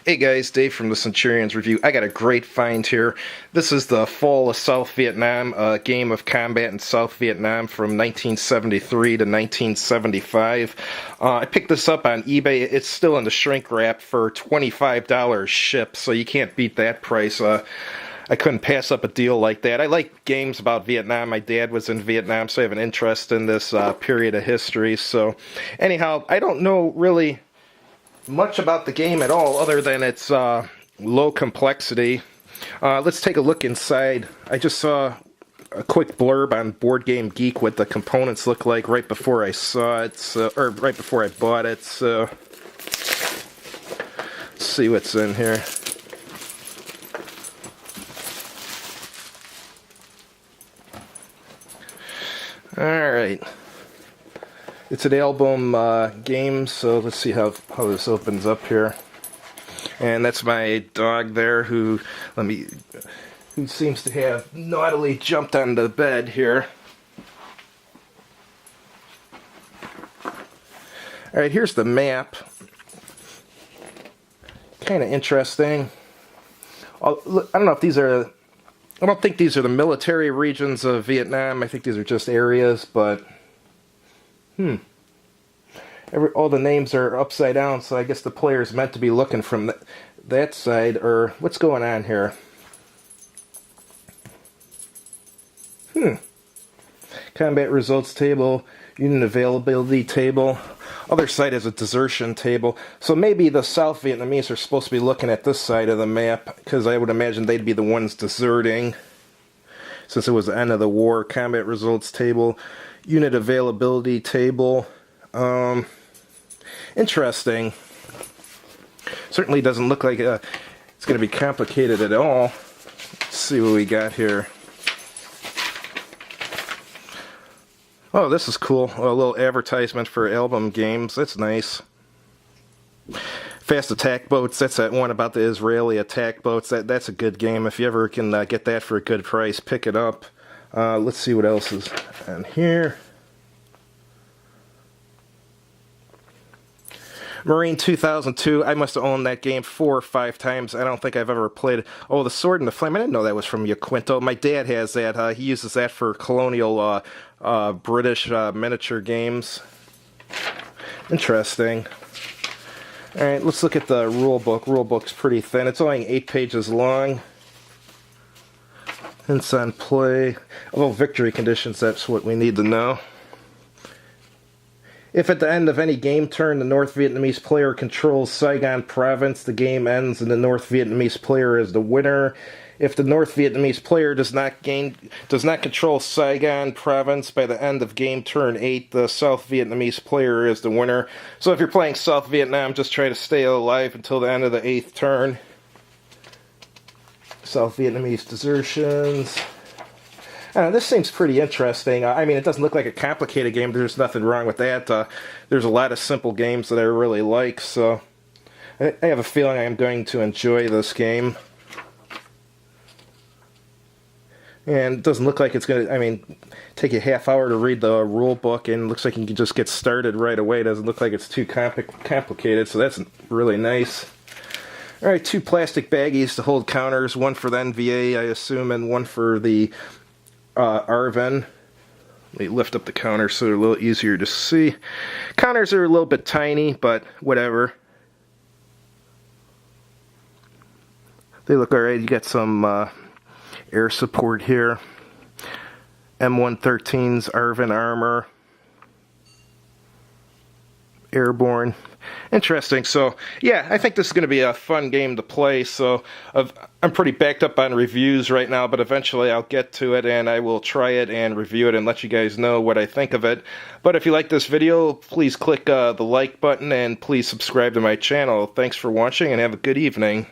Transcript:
Hey guys, Dave from the Centurions Review. I got a great find here. This is the Fall of South Vietnam, a game of combat in South Vietnam from 1973 to 1975. I picked this up on eBay. It's still in the shrink wrap for $25 shipped, so you can't beat that price. I couldn't pass up a deal like that. I like games about Vietnam. My dad was in Vietnam, so I have an interest in this period of history. So anyhow, I don't know really much about the game at all other than its low complexity. Let's take a look inside. I just saw a quick blurb on Board Game Geek what the components look like right before I saw it, or right before I bought it, so let's see what's in here. Alright. It's an album game, so let's see how this opens up here. And that's my dog there who seems to have naughtily jumped on the bed here. Alright, here's the map. Kind of interesting. I don't know if these are... I don't think these are the military regions of Vietnam. I think these are just areas, but... all the names are upside down, so I guess the player's meant to be looking from that side, or what's going on here? Combat results table, unit availability table. Other side is a desertion table. So maybe the South Vietnamese are supposed to be looking at this side of the map, because I would imagine they'd be the ones deserting, since it was the end of the war. Combat results table, unit availability table. Interesting. Certainly doesn't look like it's going to be complicated at all. Let's see what we got here. Oh, this is cool. A little advertisement for album games. That's nice. Fast attack boats. That's that one about the Israeli attack boats. That's a good game. If you ever can get that for a good price, pick it up. Let's see what else is on here. Marine 2002, I must have owned that game 4 or 5 times. I don't think I've ever played it. Oh, the Sword and the Flame, I didn't know that was from Yaquinto. My dad has that. He uses that for colonial British miniature games. Interesting. Alright, let's look at the rule book. Rule book's pretty thin. It's only 8 pages long. Hints on play. Oh, victory conditions, that's what we need to know. If at the end of any game turn the North Vietnamese player controls Saigon province, the game ends and the North Vietnamese player is the winner. If the North Vietnamese player does not control Saigon province by the end of game turn 8, the South Vietnamese player is the winner. So if you're playing South Vietnam, just try to stay alive until the end of the 8th turn. South Vietnamese desertions. This seems pretty interesting. I mean, it doesn't look like a complicated game. There's nothing wrong with that. There's a lot of simple games that I really like, so I have a feeling I'm going to enjoy this game. And it doesn't look like it's going to, take you a half hour to read the rule book, and it looks like you can just get started right away. It doesn't look like it's too complicated, so that's really nice. Alright, 2 plastic baggies to hold counters, one for the NVA, I assume, and one for the Arven. Let me lift up the counter so they're a little easier to see. Counters are a little bit tiny, but whatever. They look alright. You got some air support here. M113's Arven armor. Airborne. Interesting. So, yeah, I think this is going to be a fun game to play. So, I'm pretty backed up on reviews right now, but eventually I'll get to it and I will try it and review it and let you guys know what I think of it. But if you like this video, please click the like button and please subscribe to my channel. Thanks for watching and have a good evening.